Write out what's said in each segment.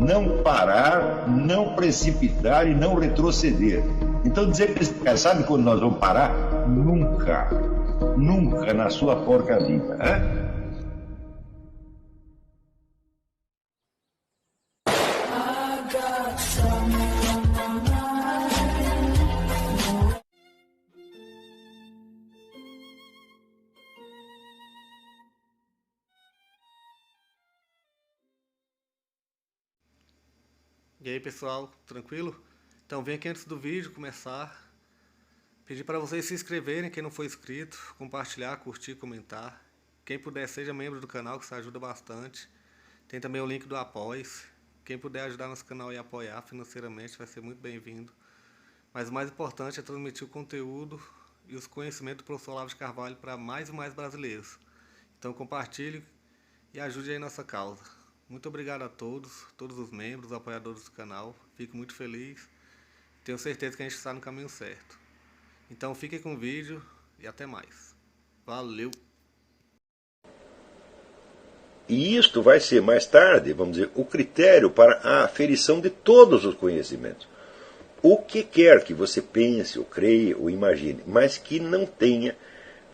não parar, não precipitar e não retroceder. Então dizer para esse cara, sabe quando nós vamos parar? Nunca. Nunca na sua porca vida. Né? E aí pessoal, tranquilo? Então vem aqui antes do vídeo começar, pedir para vocês se inscreverem, quem não for inscrito, compartilhar, curtir, comentar. Quem puder seja membro do canal, que isso ajuda bastante. Tem também o link do Apoia-se. Quem puder ajudar nosso canal e apoiar financeiramente vai ser muito bem-vindo. Mas o mais importante é transmitir o conteúdo e os conhecimentos do professor Olavo de Carvalho para mais e mais brasileiros. Então compartilhe e ajude aí nossa causa. Muito obrigado a todos os membros, apoiadores do canal. Fico muito feliz. Tenho certeza que a gente está no caminho certo. Então fiquem com o vídeo e até mais. Valeu! E isto vai ser mais tarde, vamos dizer, o critério para a aferição de todos os conhecimentos. O que quer que você pense, ou creia, ou imagine, mas que não tenha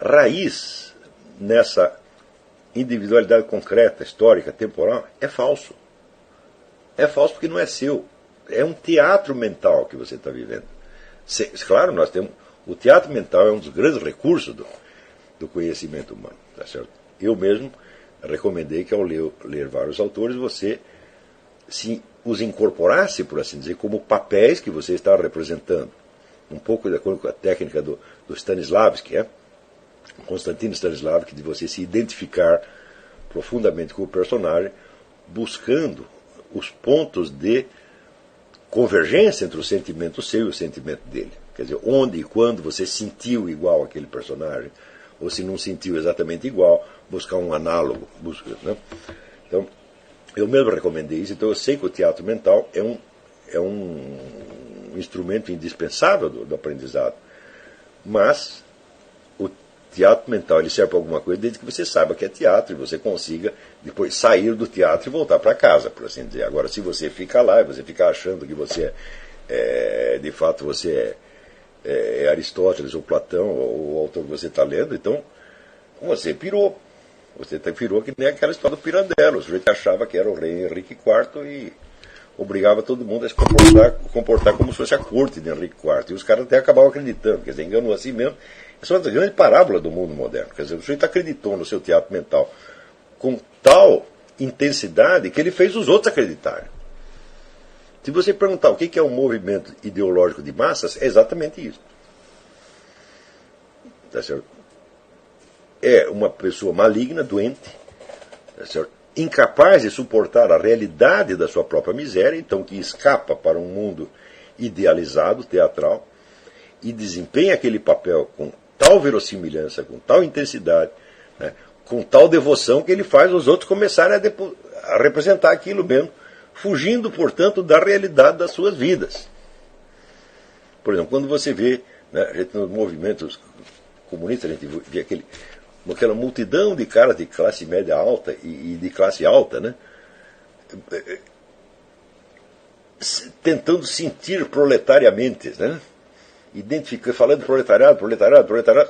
raiz nessa individualidade concreta, histórica, temporal, é falso. É falso porque não é seu. É um teatro mental que você está vivendo. Claro, nós temos. O teatro mental é um dos grandes recursos do conhecimento humano. Tá certo? Eu mesmo recomendei que ao ler vários autores, você se os incorporasse, por assim dizer, como papéis que você está representando. Um pouco de acordo com a técnica do Stanislavski, Konstantin Stanislavski, de você se identificar profundamente com o personagem, buscando os pontos de convergência entre o sentimento seu e o sentimento dele. Quer dizer, onde e quando você sentiu igual aquele personagem, ou se não sentiu exatamente igual, buscar um análogo. Né? Então, eu mesmo recomendei isso, então eu sei que o teatro mental é um instrumento indispensável do aprendizado. Mas o teatro mental ele serve para alguma coisa desde que você saiba que é teatro e você consiga depois sair do teatro e voltar para casa, por assim dizer. Agora, se você fica lá e você fica achando que você de fato você é Aristóteles ou Platão ou o autor que você está lendo, então você pirou. Você pirou que nem aquela história do Pirandello. O sujeito achava que era o rei Henrique IV e obrigava todo mundo a se comportar como se fosse a corte de Henrique IV. E os caras até acabavam acreditando, quer dizer, enganou assim mesmo. Essa é uma grande parábola do mundo moderno. Quer dizer, o sujeito acreditou no seu teatro mental com tal intensidade que ele fez os outros acreditarem. Se você perguntar o que é um movimento ideológico de massas, é exatamente isso. Tá certo? É uma pessoa maligna, doente, tá certo? Incapaz de suportar a realidade da sua própria miséria, então que escapa para um mundo idealizado, teatral, e desempenha aquele papel com tal verossimilhança, com tal intensidade, né, com tal devoção, que ele faz os outros começarem a representar aquilo mesmo, fugindo, portanto, da realidade das suas vidas. Por exemplo, quando você vê, né, a gente, nos movimentos comunistas, a gente vê aquela multidão de caras de classe média alta e de classe alta, né, tentando sentir proletariamente, né, falando proletariado.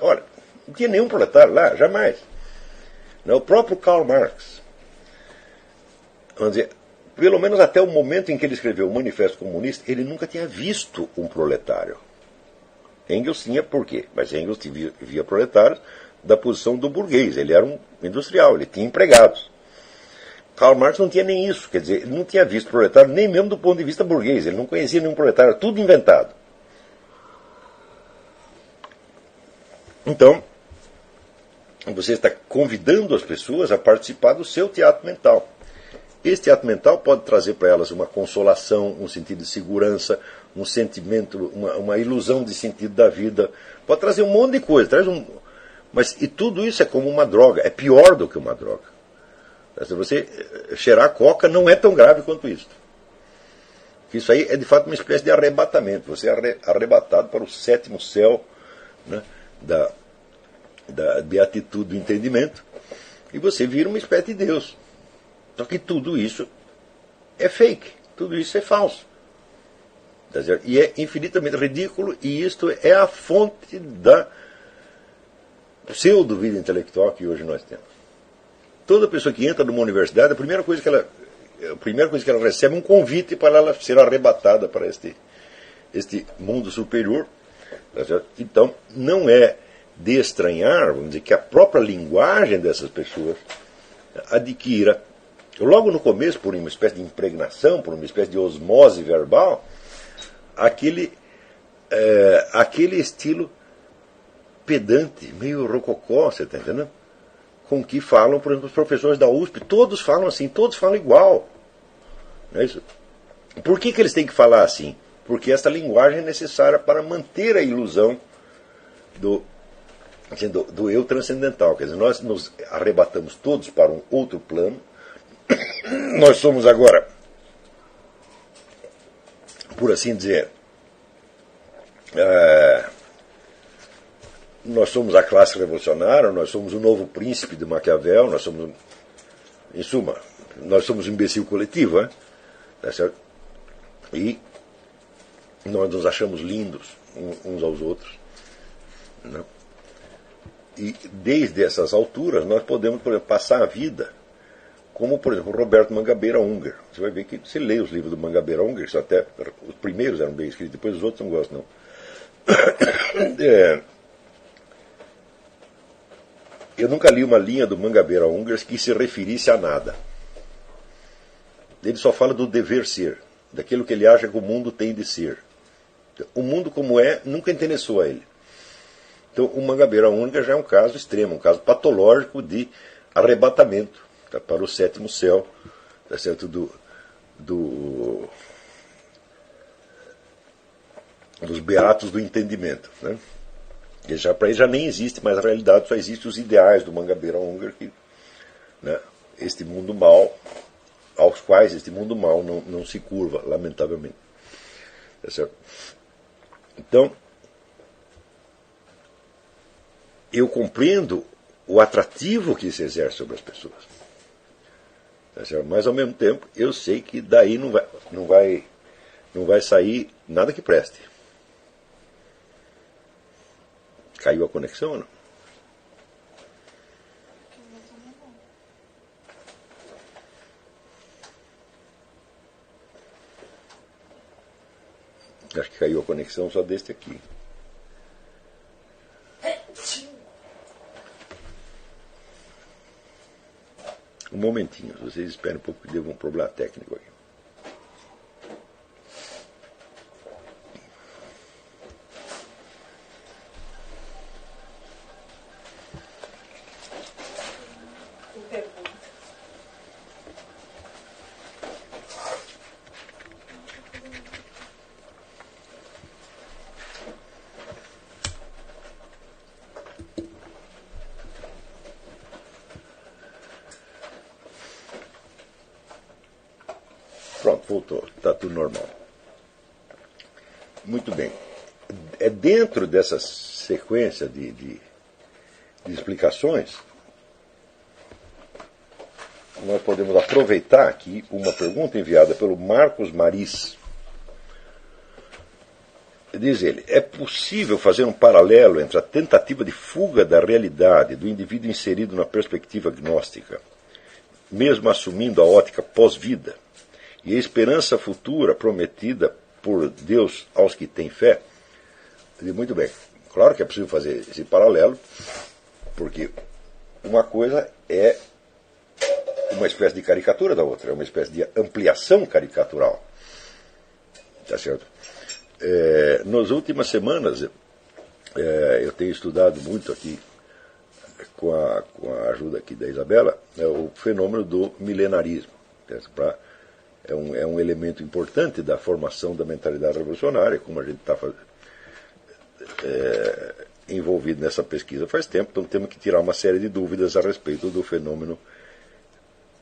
Olha, não tinha nenhum proletário lá, jamais. O próprio Karl Marx, vamos dizer, pelo menos até o momento em que ele escreveu o Manifesto Comunista, ele nunca tinha visto um proletário. Engels tinha por quê? Mas Engels via proletários da posição do burguês. Ele era um industrial, ele tinha empregados. Karl Marx não tinha nem isso, quer dizer, ele não tinha visto proletário nem mesmo do ponto de vista burguês. Ele não conhecia nenhum proletário, tudo inventado. Então, você está convidando as pessoas a participar do seu teatro mental. Esse teatro mental pode trazer para elas uma consolação, um sentido de segurança, um sentimento, uma ilusão de sentido da vida. Pode trazer um monte de coisa. E tudo isso é como uma droga. É pior do que uma droga. Se você cheirar coca, não é tão grave quanto isso. Isso aí é de fato uma espécie de arrebatamento. Você é arrebatado para o sétimo céu, né, da beatitude do entendimento, e você vira uma espécie de Deus. Só que tudo isso é fake. tudo isso é falso. Tá certo? E é infinitamente ridículo, e isto é a fonte da pseudo-vida intelectual que hoje nós temos. Toda pessoa que entra numa universidade, a primeira coisa que ela recebe é um convite para ela ser arrebatada para este mundo superior. Tá certo? Então, não é de estranhar, vamos dizer, que a própria linguagem dessas pessoas adquira, logo no começo, por uma espécie de impregnação, por uma espécie de osmose verbal, aquele estilo pedante, meio rococó, você está entendendo? Com que falam, por exemplo, os professores da USP, todos falam assim, todos falam igual. Não é isso? Por que eles têm que falar assim? Porque esta linguagem é necessária para manter a ilusão do eu transcendental. Quer dizer, nós nos arrebatamos todos para um outro plano. Nós somos agora, por assim dizer, nós somos a classe revolucionária, nós somos o novo príncipe de Maquiavel, nós somos, em suma, nós somos um imbecil coletivo, né? Tá certo? E nós nos achamos lindos uns aos outros, né? E desde essas alturas nós podemos, por exemplo, passar a vida como, por exemplo, Roberto Mangabeira Unger. Você vai ver que você lê os livros do Mangabeira Unger, até os primeiros eram bem escritos, depois os outros não gostam, não. Eu nunca li uma linha do Mangabeira Unger que se referisse a nada. Ele só fala do dever ser, daquilo que ele acha que o mundo tem de ser. O mundo como é nunca interessou a ele. Então o Mangabeira Unger já é um caso extremo, um caso patológico de arrebatamento, tá, para o sétimo céu, tá certo, dos beatos do entendimento, né? Para ele já nem existe mais a realidade, só existem os ideais do Mangabeira Unger, que, né, este mundo mal, aos quais este mundo mal não se curva, lamentavelmente. Tá certo? Então, eu compreendo o atrativo que se exerce sobre as pessoas. Tá certo? Mas, ao mesmo tempo, eu sei que daí não vai sair nada que preste. Caiu a conexão ou não? Acho que caiu a conexão só deste aqui. Um momentinho, vocês esperem um pouco que deu um problema técnico aqui. Pronto, voltou, está tudo normal. Muito bem. É dentro dessa sequência de explicações, nós podemos aproveitar aqui uma pergunta enviada pelo Marcos Maris. Diz ele: é possível fazer um paralelo entre a tentativa de fuga da realidade do indivíduo inserido na perspectiva gnóstica, mesmo assumindo a ótica pós-vida, e a esperança futura prometida por Deus aos que têm fé? Muito bem, claro que é possível fazer esse paralelo, porque uma coisa é uma espécie de caricatura da outra, é uma espécie de ampliação caricatural. Tá certo? Nas últimas semanas, eu tenho estudado muito aqui, com a ajuda aqui da Isabela, o fenômeno do milenarismo. É um elemento importante da formação da mentalidade revolucionária, como a gente está envolvido nessa pesquisa faz tempo, então temos que tirar uma série de dúvidas a respeito do fenômeno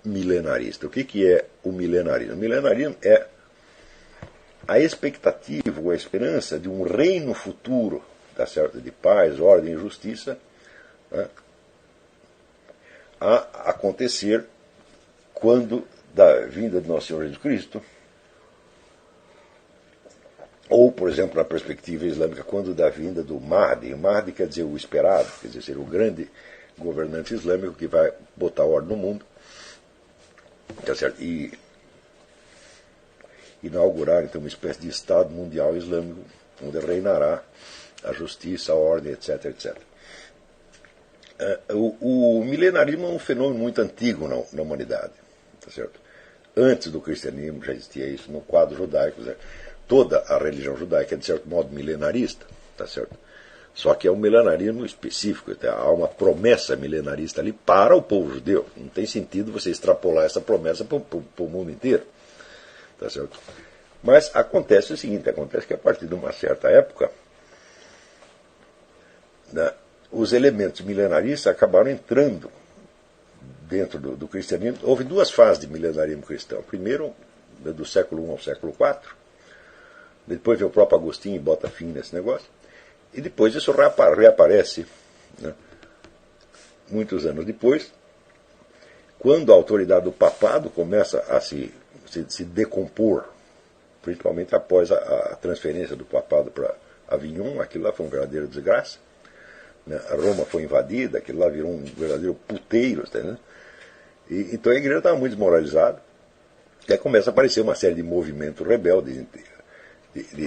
milenarista. O que é o milenarismo? O milenarismo é a expectativa ou a esperança de um reino futuro, tá certo, de paz, ordem e justiça, né, a acontecer quando da vinda de Nosso Senhor Jesus Cristo, Ou, por exemplo, na perspectiva islâmica, quando da vinda do Mahdi. O Mahdi quer dizer o esperado, quer dizer, ser o grande governante islâmico que vai botar ordem no mundo. Tá certo? E inaugurar, então, uma espécie de Estado Mundial Islâmico, onde reinará a justiça, a ordem, etc, etc. O milenarismo é um fenômeno muito antigo na humanidade. Tá certo? Antes do cristianismo já existia isso no quadro judaico. Toda a religião judaica é, de certo modo, milenarista. Tá certo? Só que é um milenarismo específico. Há uma promessa milenarista ali para o povo judeu. Não tem sentido você extrapolar essa promessa para o mundo inteiro. Tá certo? Mas acontece o seguinte, acontece que a partir de uma certa época, né, os elementos milenaristas acabaram entrando dentro do cristianismo. Houve duas fases de milenarismo cristão. Primeiro, do século I ao século IV. Depois veio o próprio Agostinho e bota fim nesse negócio. E depois isso reaparece, né, muitos anos depois, quando a autoridade do papado começa a se decompor, principalmente após a transferência do papado para Avignon. Aquilo lá foi um verdadeiro desgraça. Né? A Roma foi invadida, aquilo lá virou um verdadeiro puteiro. Né? Então a igreja estava muito desmoralizada. E aí começa a aparecer uma série de movimentos rebeldes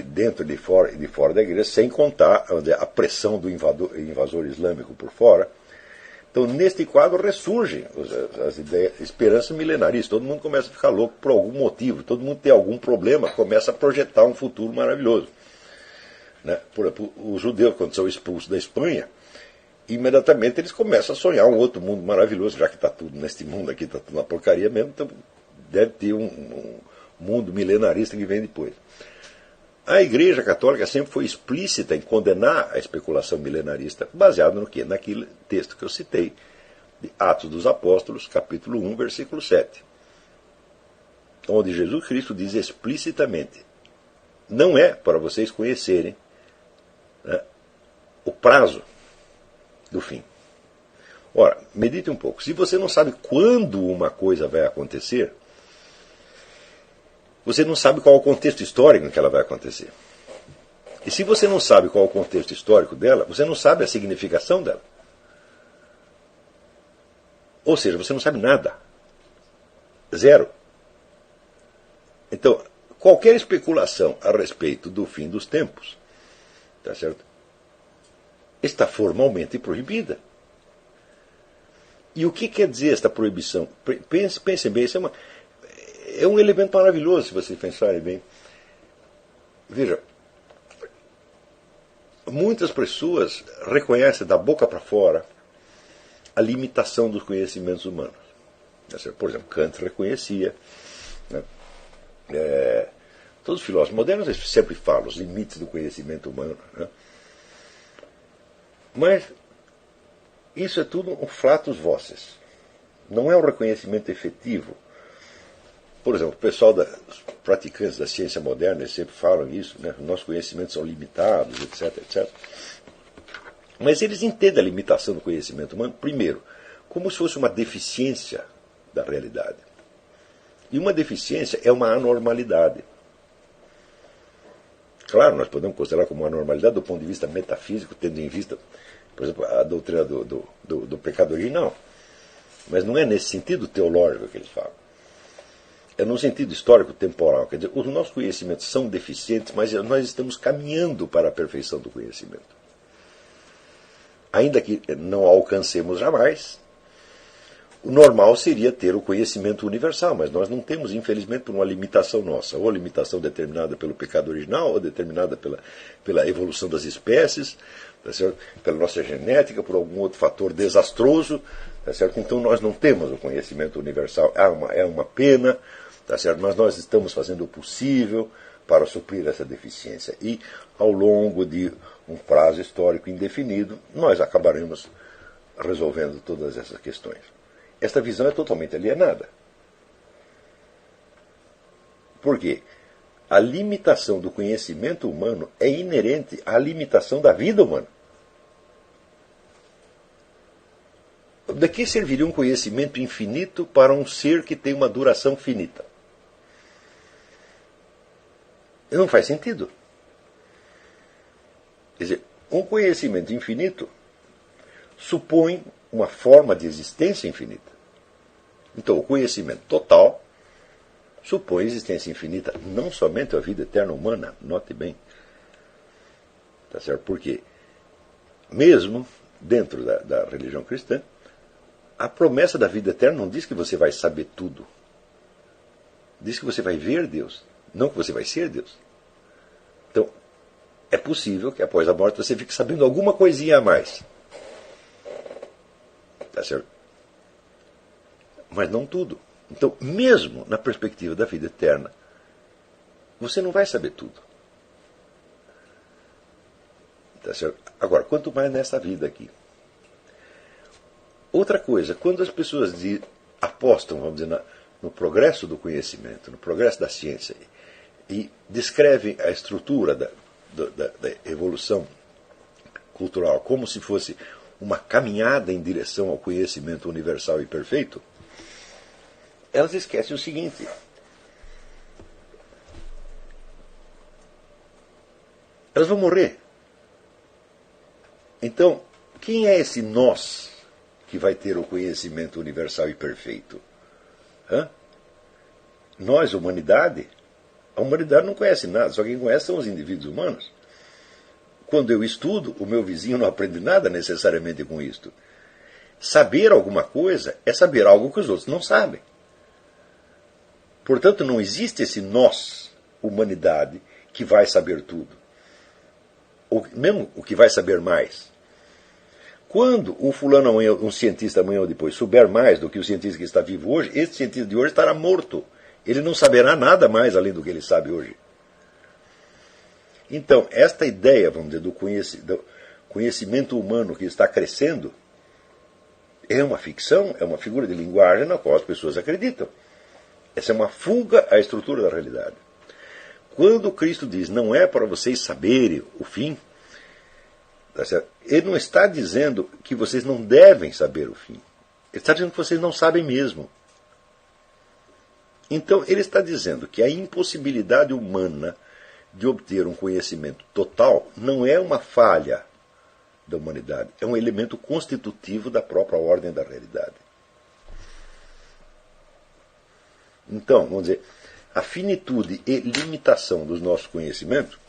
dentro e de fora da igreja, sem contar, vamos dizer, a pressão do invasor islâmico por fora. Então, neste quadro, ressurgem as ideias, esperanças milenaristas. Todo mundo começa a ficar louco por algum motivo, todo mundo tem algum problema, começa a projetar um futuro maravilhoso. Né? Por exemplo, os judeus, quando são expulsos da Espanha, imediatamente eles começam a sonhar um outro mundo maravilhoso, já que está tudo neste mundo aqui, está tudo na porcaria mesmo, então deve ter um mundo milenarista que vem depois. A Igreja Católica sempre foi explícita em condenar a especulação milenarista, baseado no quê? Naquele texto que eu citei, de Atos dos Apóstolos, capítulo 1, versículo 7, onde Jesus Cristo diz explicitamente: não é para vocês conhecerem, né, o prazo do fim. Ora, medite um pouco. Se você não sabe quando uma coisa vai acontecer, você não sabe qual é o contexto histórico em que ela vai acontecer. E se você não sabe qual é o contexto histórico dela, você não sabe a significação dela. Ou seja, você não sabe nada. Zero. Então, qualquer especulação a respeito do fim dos tempos, tá certo, está formalmente proibida. E o que quer dizer esta proibição? Pensem bem, isso é um elemento maravilhoso, se vocês pensarem bem. Veja, muitas pessoas reconhecem da boca para fora a limitação dos conhecimentos humanos. Por exemplo, Kant reconhecia, né? Todos os filósofos modernos sempre falam os limites do conhecimento humano. Né? Mas isso é tudo um flatus vocis. Não é um reconhecimento efetivo. Por exemplo, o pessoal os praticantes da ciência moderna eles sempre falam isso, né? Nossos conhecimentos são limitados, etc, etc. Mas eles entendem a limitação do conhecimento humano, primeiro, como se fosse uma deficiência da realidade. E uma deficiência é uma anormalidade. Claro, nós podemos considerar como uma anormalidade do ponto de vista metafísico, tendo em vista, por exemplo, a doutrina do pecado original. Mas não é nesse sentido teológico que eles falam. É no sentido histórico-temporal. Quer dizer, os nossos conhecimentos são deficientes, mas nós estamos caminhando para a perfeição do conhecimento. Ainda que não alcancemos jamais, o normal seria ter o conhecimento universal, mas nós não temos, infelizmente, por uma limitação nossa, ou limitação determinada pelo pecado original, ou determinada pela evolução das espécies, tá certo? Pela nossa genética, por algum outro fator desastroso, tá certo? Então nós não temos o conhecimento universal. É uma pena, tá certo? Mas nós estamos fazendo o possível para suprir essa deficiência. E, ao longo de um prazo histórico indefinido, nós acabaremos resolvendo todas essas questões. Esta visão é totalmente alienada. Por quê? A limitação do conhecimento humano é inerente à limitação da vida humana. De que serviria um conhecimento infinito para um ser que tem uma duração finita? Não faz sentido. Um conhecimento infinito supõe uma forma de existência infinita. Então, o conhecimento total supõe existência infinita, não somente a vida eterna humana, note bem. Tá certo? Porque, mesmo dentro da religião cristã, a promessa da vida eterna não diz que você vai saber tudo. Diz que você vai ver Deus, não que você vai ser Deus. Então, é possível que após a morte você fique sabendo alguma coisinha a mais. Tá certo? Mas não tudo. Então, mesmo na perspectiva da vida eterna, você não vai saber tudo. Tá certo? Agora, quanto mais nessa vida aqui. Outra coisa, quando as pessoas apostam, vamos dizer, no progresso do conhecimento, no progresso da ciência, e descrevem a estrutura da evolução cultural como se fosse uma caminhada em direção ao conhecimento universal e perfeito, elas esquecem o seguinte: elas vão morrer. Então, quem é esse nós que vai ter o conhecimento universal e perfeito? Hã? Nós, humanidade? A humanidade não conhece nada, só quem conhece são os indivíduos humanos. Quando eu estudo, o meu vizinho não aprende nada necessariamente com isto. Saber alguma coisa é saber algo que os outros não sabem. Portanto, não existe esse nós, humanidade, que vai saber tudo. Ou mesmo o que vai saber mais. Quando um fulano amanhã, um cientista amanhã ou depois, souber mais do que o cientista que está vivo hoje, esse cientista de hoje estará morto. Ele não saberá nada mais além do que ele sabe hoje. Então, esta ideia, vamos dizer, do conhecimento humano que está crescendo, é uma ficção, é uma figura de linguagem na qual as pessoas acreditam. Essa é uma fuga à estrutura da realidade. Quando Cristo diz, não é para vocês saberem o fim, tá certo? Ele não está dizendo que vocês não devem saber o fim. Ele está dizendo que vocês não sabem mesmo. Então, ele está dizendo que a impossibilidade humana de obter um conhecimento total não é uma falha da humanidade, é um elemento constitutivo da própria ordem da realidade. Então, vamos dizer, a finitude e limitação dos nossos conhecimentos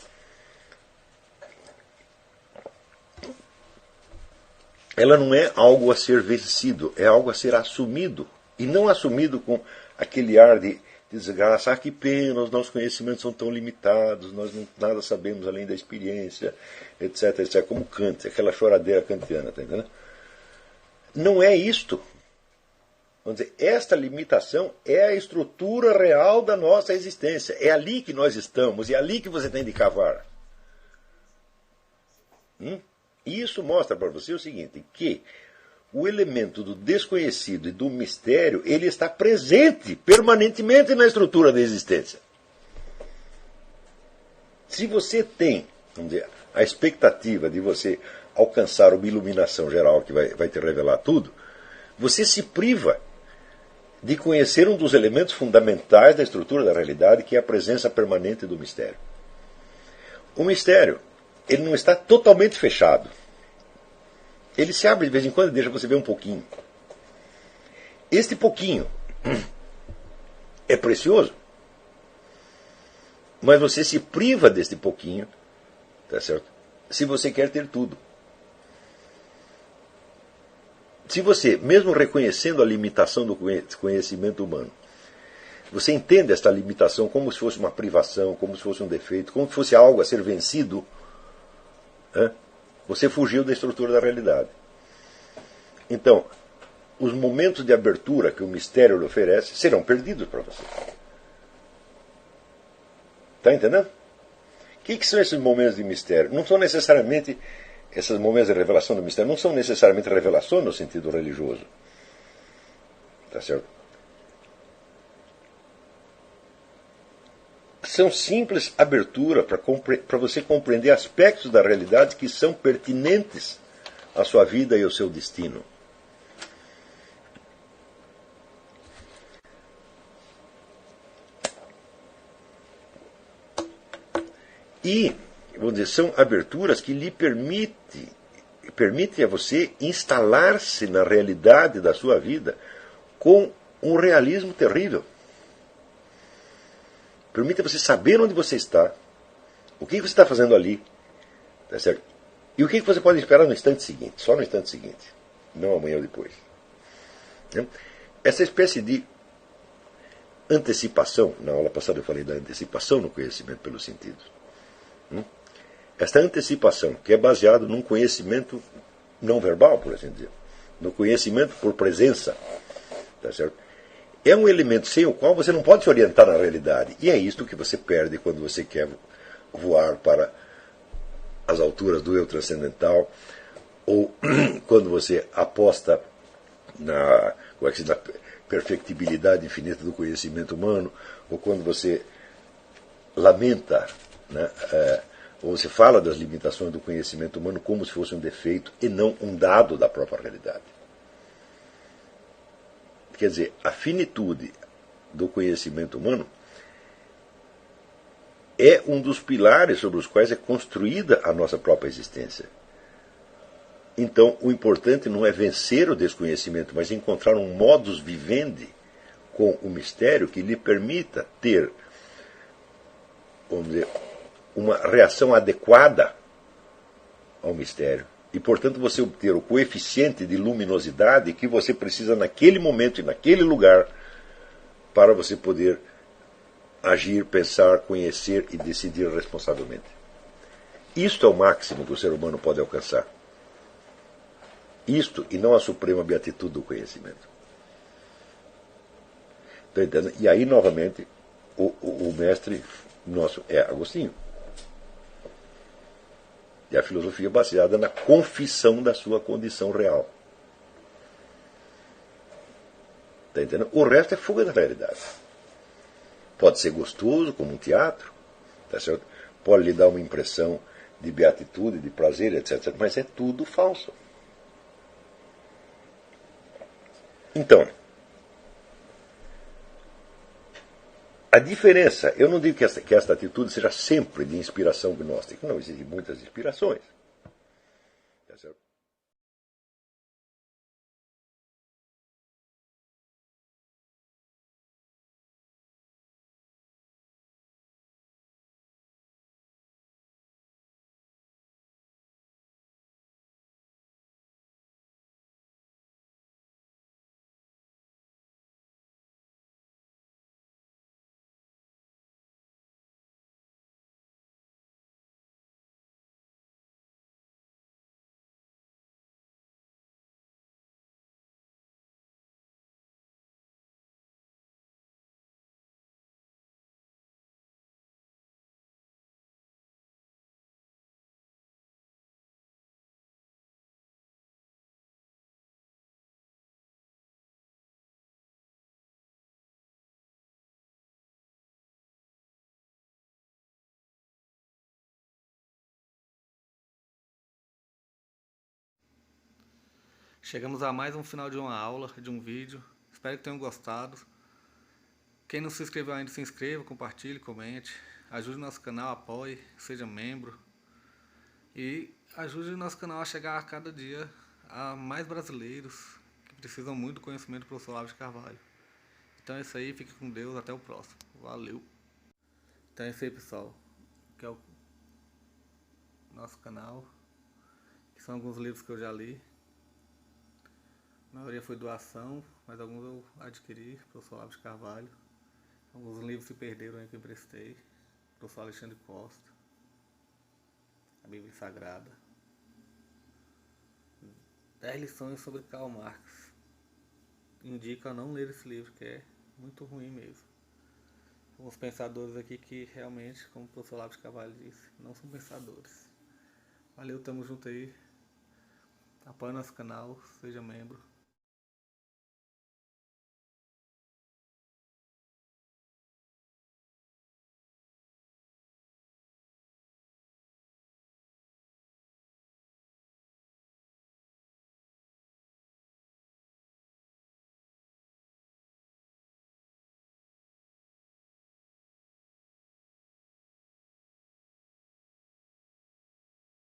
ela não é algo a ser vencido, é algo a ser assumido. E não assumido com aquele ar de desgraça, que pena, os nossos conhecimentos são tão limitados, nós nada sabemos além da experiência, etc, etc, como Kant, aquela choradeira kantiana, tá entendendo? Não é isto. Vamos dizer, esta limitação é a estrutura real da nossa existência. É ali que nós estamos, é ali que você tem de cavar. E isso mostra para você o seguinte, que o elemento do desconhecido e do mistério, ele está presente permanentemente na estrutura da existência. Se você tem, vamos dizer, a expectativa de você alcançar uma iluminação geral que vai te revelar tudo, você se priva de conhecer um dos elementos fundamentais da estrutura da realidade, que é a presença permanente do mistério. O mistério, ele não está totalmente fechado. Ele se abre de vez em quando e deixa você ver um pouquinho. Este pouquinho é precioso, mas você se priva deste pouquinho, tá certo? Se você quer ter tudo. Se você, mesmo reconhecendo a limitação do conhecimento humano, você entende esta limitação como se fosse uma privação, como se fosse um defeito, como se fosse algo a ser vencido, você fugiu da estrutura da realidade. Então, os momentos de abertura que o mistério lhe oferece serão perdidos para você. Está entendendo? O que são esses momentos de mistério? Não são necessariamente, esses momentos de revelação do mistério, não são necessariamente revelação no sentido religioso. Está certo? São simples abertura para você compreender aspectos da realidade que são pertinentes à sua vida e ao seu destino. E vamos dizer, são aberturas que lhe permitem a você instalar-se na realidade da sua vida com um realismo terrível. Permite a você saber onde você está, o que você está fazendo ali, tá certo? E o que você pode esperar no instante seguinte, só no instante seguinte, não amanhã ou depois. Essa espécie de antecipação, na aula passada eu falei da antecipação no conhecimento pelos sentidos. Esta antecipação, que é baseada num conhecimento não verbal, por assim dizer, no conhecimento por presença, tá certo? É um elemento sem o qual você não pode se orientar na realidade. E é isto que você perde quando você quer voar para as alturas do eu transcendental, ou quando você aposta na perfectibilidade infinita do conhecimento humano, ou quando você lamenta, né, ou você fala das limitações do conhecimento humano como se fosse um defeito e não um dado da própria realidade. Quer dizer, a finitude do conhecimento humano é um dos pilares sobre os quais é construída a nossa própria existência. Então, o importante não é vencer o desconhecimento, mas encontrar um modus vivendi com o mistério que lhe permita ter, vamos dizer, uma reação adequada ao mistério. E, portanto, você obter o coeficiente de luminosidade que você precisa naquele momento e naquele lugar para você poder agir, pensar, conhecer e decidir responsavelmente. Isto é o máximo que o ser humano pode alcançar. Isto e não a suprema beatitude do conhecimento. Está entendendo? E aí, novamente, o mestre nosso é Agostinho. E a filosofia baseada na confissão da sua condição real. Está entendendo? O resto é fuga da realidade. Pode ser gostoso, como um teatro, tá certo? Pode lhe dar uma impressão de beatitude, de prazer, etc. Mas é tudo falso. Então, a diferença, eu não digo que esta atitude seja sempre de inspiração gnóstica. Não, existem muitas inspirações. Tá certo? Chegamos a mais um final de uma aula, de um vídeo. Espero que tenham gostado. Quem não se inscreveu ainda, se inscreva, compartilhe, comente. Ajude o nosso canal, apoie, seja membro. E ajude o nosso canal a chegar a cada dia a mais brasileiros que precisam muito do conhecimento do professor Olavo de Carvalho. Então é isso aí, fique com Deus, até o próximo. Valeu! Então é isso aí, pessoal. Que é o nosso canal. Que são alguns livros que eu já li. A maioria foi doação, mas alguns eu adquiri, professor Olavo de Carvalho. Alguns livros se perderam aí que eu emprestei, professor Alexandre Costa. A Bíblia Sagrada. 10 lições sobre Karl Marx. Indico a não ler esse livro, que é muito ruim mesmo. Alguns pensadores aqui que realmente, como o professor Olavo de Carvalho disse, não são pensadores. Valeu, tamo junto aí. Apoie nosso canal, seja membro.